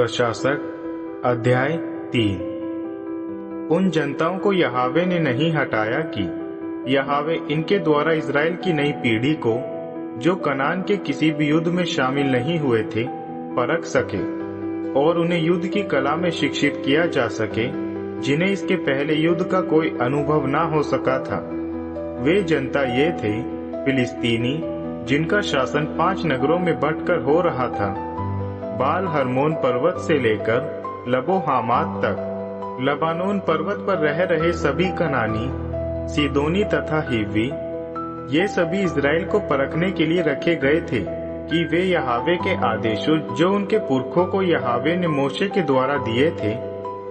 प्रशासक अध्याय 3। उन जनताओं को यहोवा ने नहीं हटाया कि यहोवा इनके द्वारा इज़राइल की नई पीढ़ी को, जो कनान के किसी भी युद्ध में शामिल नहीं हुए थे, परख सके और उन्हें युद्ध की कला में शिक्षित किया जा सके, जिन्हें इसके पहले युद्ध का कोई अनुभव ना हो सका था। वे जनता ये थे फिलिस्तीनी, जिनका शासन 5 नगरों में बंटकर हो रहा था, बाल हरमोन पर्वत से लेकर लबो हामात तक, लबानोन पर्वत पर रह रहे सभी कनानी, सीदोनी तथा हिव्वी। ये सभी इज़राइल को परखने के लिए रखे गए थे कि वे यहोवा के आदेशों, जो उनके पुरखों को यहोवा ने मूसा के द्वारा दिए थे,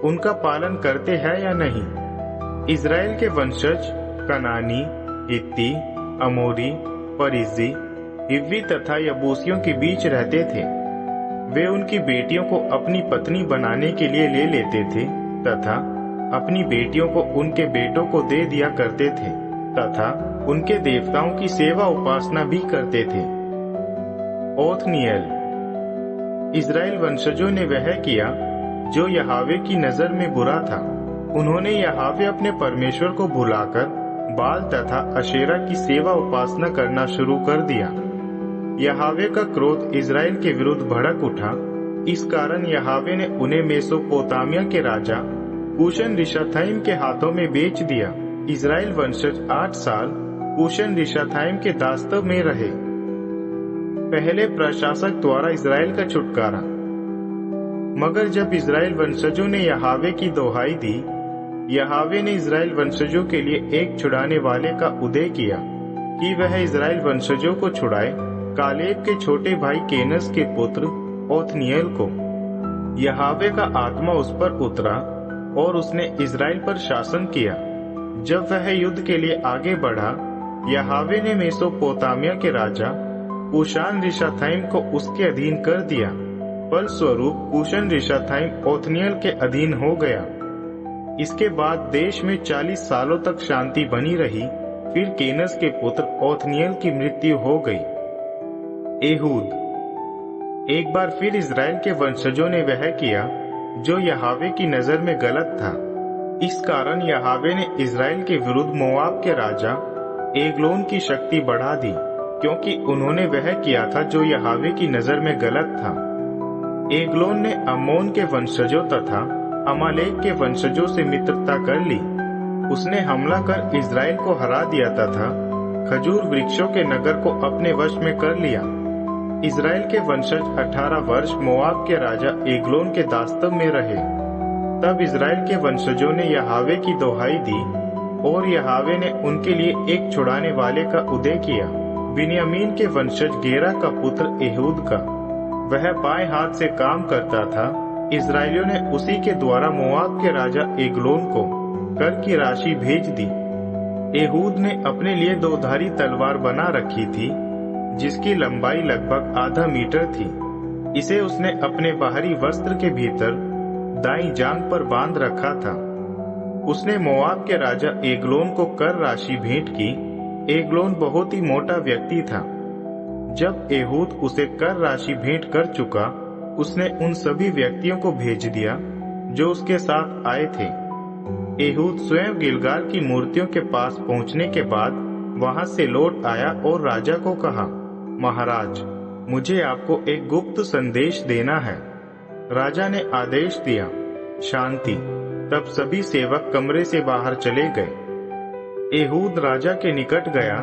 उनका पालन करते हैं या नहीं। इज़राइल के वंशज कनानी, हित्ती, अमोरी, परिज्जी, हिव्वी तथा यबूसियों के बीच रहते थे। वे उनकी बेटियों को अपनी पत्नी बनाने के लिए ले लेते थे तथा अपनी बेटियों को उनके बेटों को दे दिया करते थे तथा उनके देवताओं की सेवा उपासना भी करते थे। ओत्निएल। इज़राइल वंशजों ने वह किया जो यहोवा की नजर में बुरा था। उन्होंने यहोवा अपने परमेश्वर को भुलाकर बाल तथा अशेरा की सेवा उपासना करना शुरू कर दिया। यहोवा का क्रोध इज़राइल के विरुद्ध भड़क उठा। इस कारण यहोवा ने उन्हें मेसोपोटामिया के राजा कूशन रिशाथाइम के हाथों में बेच दिया। इज़राइल वंशज 8 साल कूशन रिशाथाइम के दास्तव में रहे। पहले प्रशासक द्वारा इज़राइल का छुटकारा। मगर जब इज़राइल वंशजों ने यहोवा की दोहाई दी, यहोवा ने इज़राइल वंशजों के लिए एक छुड़ाने वाले का उदय किया कि वह इज़राइल वंशजों को छुड़ाए, कालेब के छोटे भाई केनस के पुत्र ओत्निएल को। यहोवा का आत्मा उस पर उतरा और उसने इज़राइल पर शासन किया। जब वह युद्ध के लिए आगे बढ़ा, यहोवा ने मेसोपोटामिया के राजा कूशान रिशाथाइम को उसके अधीन कर दिया। फलस्वरूप कूशन रिशाथाइम ओत्निएल के अधीन हो गया। इसके बाद देश में 40 सालों तक शांति बनी रही। फिर केनस के पुत्र ओत्निएल की मृत्यु हो गई। एहूद। एक बार फिर इज़राइल के वंशजों ने वह किया जो यहोवा की नजर में गलत था। इस कारण यहोवा ने इज़राइल के विरुद्ध मोआब के राजा एग्लोन की शक्ति बढ़ा दी, क्योंकि उन्होंने वह किया था जो यहोवा की नजर में गलत था। एग्लोन ने अम्मोन के वंशजों तथा अमालेक के वंशजों से मित्रता कर ली। उसने हमला कर इज़राइल को हरा दिया तथा खजूर वृक्षों के नगर को अपने वश में कर लिया। इज़राइल के वंशज 18 वर्ष मोआब के राजा एग्लोन के दास्तव में रहे। तब इज़राइल के वंशजों ने यहोवा की दोहाई दी और यहोवा ने उनके लिए एक छुड़ाने वाले का उदय किया, बिन्यामीन के वंशज गेरा का पुत्र एहूद का। वह बाएं हाथ से काम करता था। इज़राइलियों ने उसी के द्वारा मोआब के राजा एग्लोन को कर की राशि भेज दी। एहूद ने अपने लिए 2 धारी तलवार बना रखी थी, जिसकी लंबाई लगभग आधा मीटर थी। इसे उसने अपने बाहरी वस्त्र के भीतर दाईं जांघ पर बांध रखा था। उसने मोआब के राजा एग्लोन को कर राशि भेंट की। एग्लोन बहुत ही मोटा व्यक्ति था। जब एहूद उसे कर राशि भेंट कर चुका, उसने उन सभी व्यक्तियों को भेज दिया जो उसके साथ आए थे। एहूद स्वयं गिलगाल की मूर्तियों के पास पहुंचने के बाद वहां से लौट आया और राजा को कहा, महाराज, मुझे आपको एक गुप्त संदेश देना है। राजा ने आदेश दिया, शांति। तब सभी सेवक कमरे से बाहर चले गए। एहूद राजा के निकट गया।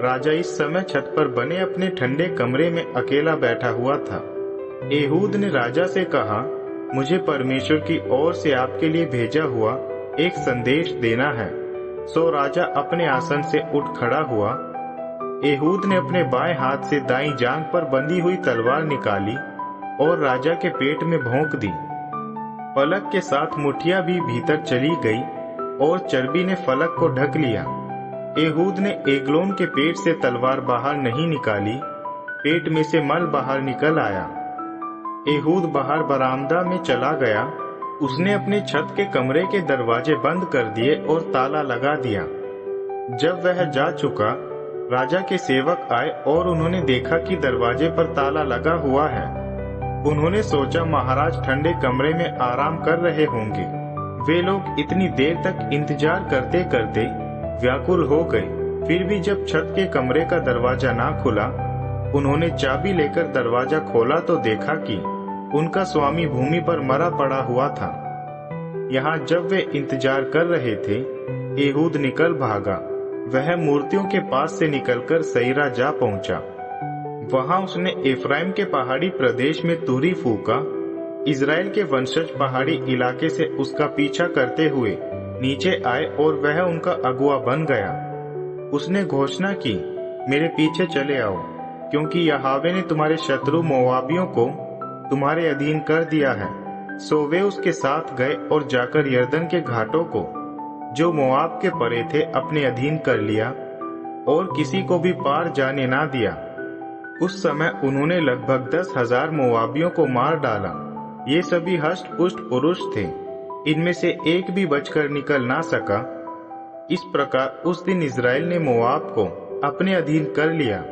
राजा इस समय छत पर बने अपने ठंडे कमरे में अकेला बैठा हुआ था। एहूद ने राजा से कहा, मुझे परमेश्वर की ओर से आपके लिए भेजा हुआ एक संदेश देना है। सो राजा अपने आसन से उठ खड़ा हुआ। एहूद ने अपने बाएं हाथ से दाईं जांघ पर बंधी हुई तलवार निकाली और राजा के पेट में भोंक दी। फलक के साथ मुठिया भी भीतर चली गई और चर्बी ने फलक को ढक लिया। एहूद ने एग्लोन के पेट से तलवार बाहर नहीं निकाली। पेट में से मल बाहर निकल आया। एहूद बाहर बरामदा में चला गया। उसने अपने छत के कमरे के दरवाजे बंद कर दिए और ताला लगा दिया। जब वह जा चुका, राजा के सेवक आए और उन्होंने देखा कि दरवाजे पर ताला लगा हुआ है। उन्होंने सोचा महाराज ठंडे कमरे में आराम कर रहे होंगे। वे लोग इतनी देर तक इंतजार करते करते व्याकुल हो गए। फिर भी जब छत के कमरे का दरवाजा ना खुला, उन्होंने चाबी लेकर दरवाजा खोला तो देखा कि उनका स्वामी भूमि पर मरा पड़ा हुआ था। यहाँ जब वे इंतजार कर रहे थे, एहूद निकल भागा। वह मूर्तियों के पास से निकलकर सईरा जा पहुंचा। वहां उसने एफ्राइम के पहाड़ी प्रदेश में तुरही फूका। इजराइल के वंशज पहाड़ी इलाके से उसका पीछा करते हुए नीचे आए और वह उनका अगुआ बन गया। उसने घोषणा की, मेरे पीछे चले आओ, क्योंकि यहोवा ने तुम्हारे शत्रु मोआबियों को तुम्हारे अधीन कर दिया है। सो वे उसके साथ गए और जाकर यरदन के घाटों को, जो मोआब के परे थे, अपने अधीन कर लिया और किसी को भी पार जाने ना दिया। उस समय उन्होंने लगभग 10,000 मोआबियों को मार डाला। ये सभी हष्ट पुष्ट पुरुष थे, इनमें से एक भी बचकर निकल ना सका। इस प्रकार उस दिन इजराइल ने मोआब को अपने अधीन कर लिया।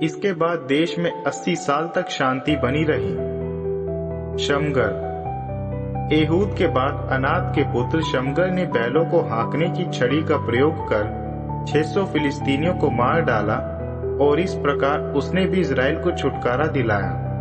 इसके बाद देश में 80 साल तक शांति बनी रही। शमगर। एहूद के बाद अनात के पुत्र शमगर ने बैलों को हाँकने की छड़ी का प्रयोग कर 600 फिलिस्तीनियों को मार डाला और इस प्रकार उसने भी इजराइल को छुटकारा दिलाया।